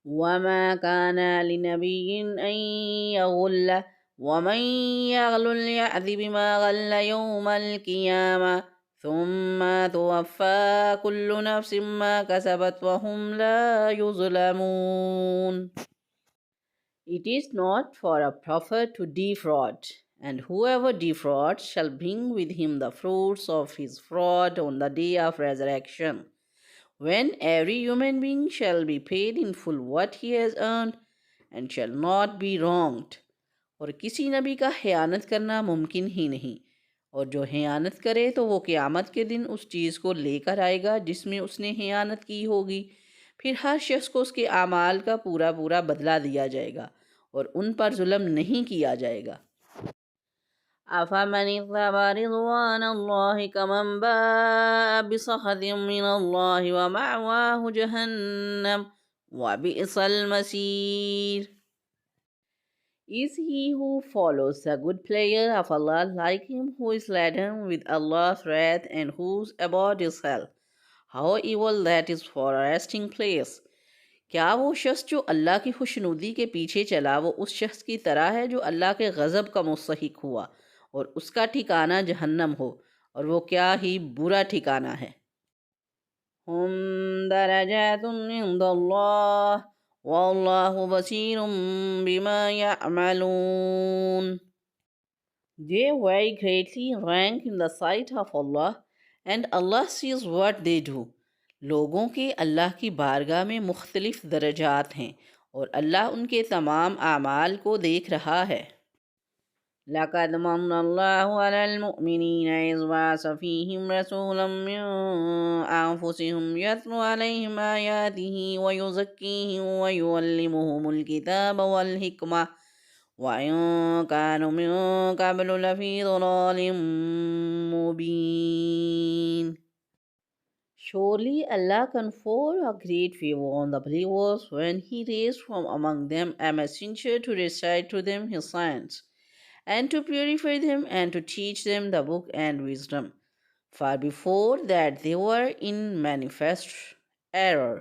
وما كان لنبي أن يغل ومن يغل يأت بما غل يوم القيامة ثم توفى كل نفس ما كسبت وهم لا يظلمون. It is not for a prophet to defraud, and whoever defrauds shall bring with him the fruits of his fraud on the day of resurrection, when every human being shall be paid in full what he has earned and shall not be wronged. اور کسی نبی کا خیانت کرنا ممکن ہی نہیں، اور جو خیانت کرے تو وہ قیامت کے دن اس چیز کو لے کر آئے گا جس میں اس نے خیانت کی ہوگی، پھر ہر شخص کو اس کے اعمال کا پورا پورا بدلہ دیا جائے گا اور ان پر ظلم نہیں کیا جائے گا۔ أَفَمَنِ اتَّبَعَ رِضْوَانَ اللَّهِ كَمَنْ بَاءَ بِسَخَطٍ مِّنَ اللَّهِ وَمَأْوَاهُ جَهَنَّمُ وَبِئْسَ الْمَصِيرُ. Is he who follows the good pleasure of Allah like him who is laden with Allah's wrath and whose abode is hell? How evil that is for a resting place. کیا وہ شخص جو اللہ کی خوشنودی کے پیچھے چلا وہ اس شخص کی طرح ہے جو اللہ کے غضب کا مستحق ہوا اور اس کا ٹھکانہ جہنم ہو، اور وہ کیا ہی برا ٹھکانہ ہے۔ ہم درجات عند اللہ واللہ بصیر بما یعملون. They vary greatly in rank in the sight of Allah, and Allah sees what they do. لوگوں کے اللہ کی بارگاہ میں مختلف درجات ہیں اور اللہ ان کے تمام اعمال کو دیکھ رہا ہے۔ لَقَدْ مَنَّ اللَّهُ عَلَى الْمُؤْمِنِينَ إِذْ بَعَثَ فِيهِمْ رَسُولًا مِّنْ أَنفُسِهِمْ يَتْلُو عَلَيْهِمْ آيَاتِهِ وَيُزَكِّيهِمْ وَيُعَلِّمُهُمُ الْكِتَابَ وَالْحِكْمَةَ وَإِن كَانُوا مِن قَبْلُ لَفِي ضَلَالٍ مُّبِينٍ. Surely Allah conferred a great favor on the believers when He raised from among them a messenger to recite to them His signs, and to purify them and to teach them the book and wisdom, for before that they were in manifest error.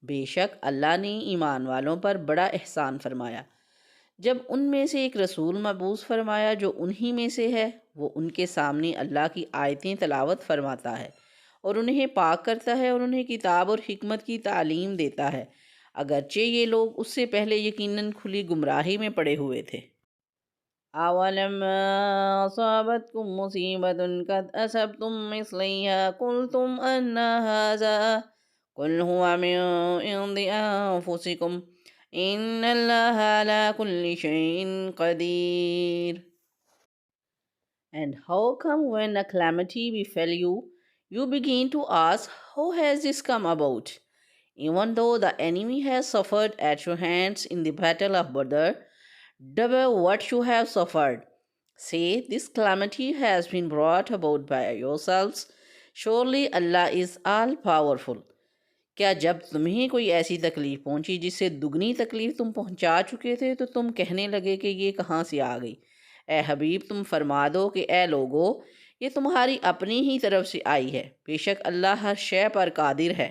بے شک اللہ نے ایمان والوں پر بڑا احسان فرمایا جب ان میں سے ایک رسول مبعوث فرمایا جو انہی میں سے ہے، وہ ان کے سامنے اللہ کی آیتیں تلاوت فرماتا ہے اور انہیں پاک کرتا ہے اور انہیں کتاب اور حکمت کی تعلیم دیتا ہے، اگرچہ یہ لوگ اس سے پہلے یقیناً کھلی گمراہی میں پڑے ہوئے تھے۔ أَوَلَمَّا أَصَابَتْكُم مُّصِيبَةٌ قَدْ أَصَبْتُم مِّثْلَيْهَا قُلْتُمْ أَنَّ هَٰذَا قُلْ هُوَ مِن عِندِ أَنفُسِكُمْ إِنَّ اللَّهَ عَلَىٰ كُلِّ شَيْءٍ قَدِيرٌ. And how come when a calamity befell you, you begin to ask, how has this come about? Even though the enemy has suffered at your hands in the battle of Badr, double what you have suffered. Say, this calamity has been brought about by yourselves. Surely Allah is all powerful. کیا جب تمہیں کوئی ایسی تکلیف پہنچی جس سے دگنی تکلیف تم پہنچا چکے تھے تو تم کہنے لگے کہ یہ کہاں سے آ گئی؟ اے حبیب تم فرما دو کہ اے لوگو، یہ تمہاری اپنی ہی طرف سے آئی ہے، بے شک اللہ ہر شے پر قادر ہے۔